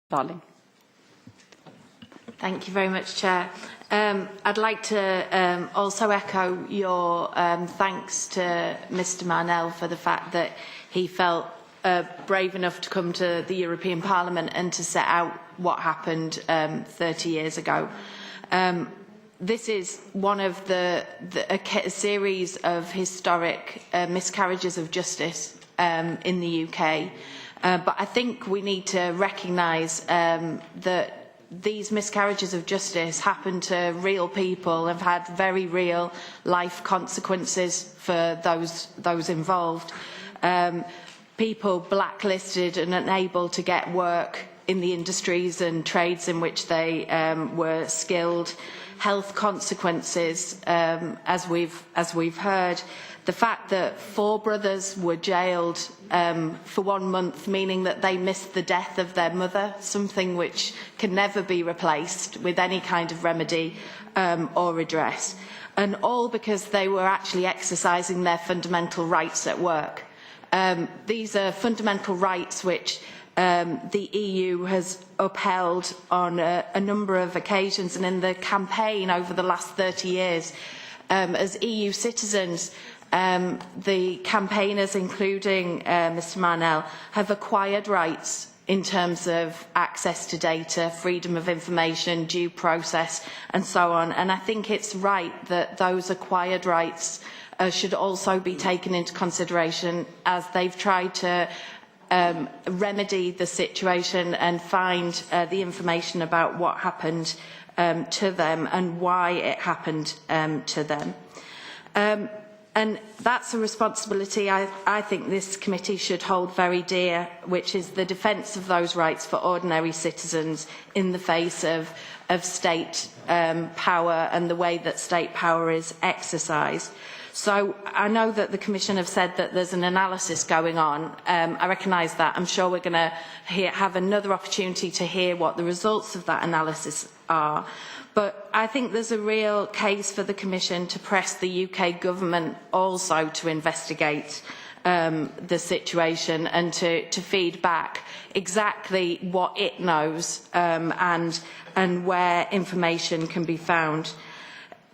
Darling. Thank you very much, Chair. I'd like to also echo your thanks to Mr Marnell for the fact that he felt brave enough to come to the European Parliament and to set out what happened 30 years ago. This is one of a series of historic miscarriages of justice in the UK. But I think we need to recognise that these miscarriages of justice happen to real people, have had very real life consequences for those involved. People blacklisted and unable to get work in the industries and trades in which they were skilled. Health consequences, as we've heard. The fact that 4 brothers were jailed for 1 month, meaning that they missed the death of their mother, something which can never be replaced with any kind of remedy or redress. And all because they were actually exercising their fundamental rights at work. These are fundamental rights which the EU has upheld on a number of occasions, and in the campaign over the last 30 years, as EU citizens, the campaigners, including Mr Marnell, have acquired rights in terms of access to data, freedom of information, due process, and so on. And I think it's right that those acquired rights should also be taken into consideration as they've tried to remedy the situation and find the information about what happened to them and why it happened to them. And that's a responsibility I think this committee should hold very dear, which is the defence of those rights for ordinary citizens in the face of state power and the way that state power is exercised. So I know that the Commission have said that there's an analysis going on. I recognise that. I'm sure we're going to have another opportunity to hear what the results of that analysis are. But I think there's a real case for the Commission to press the UK government also to investigate the situation and to feed back exactly what it knows and where information can be found.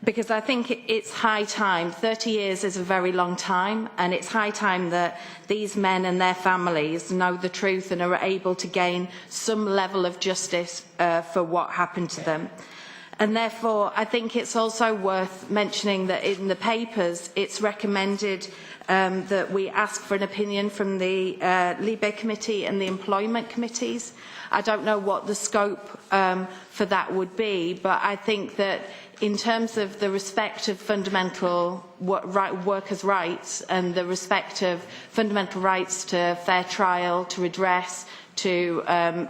Because I think it's high time. 30 years is a very long time, and it's high time that these men and their families know the truth and are able to gain some level of justice for what happened to them. And therefore, I think it's also worth mentioning that in the papers, it's recommended that we ask for an opinion from the Libe Committee and the Employment Committees. I don't know what the scope for that would be, but I think that in terms of the respect of fundamental workers' rights and the respect of fundamental rights to fair trial, to redress, to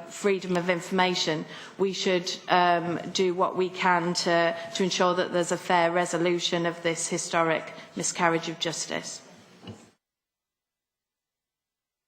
freedom of information, we should do what we can to ensure that there's a fair resolution of this historic miscarriage of justice.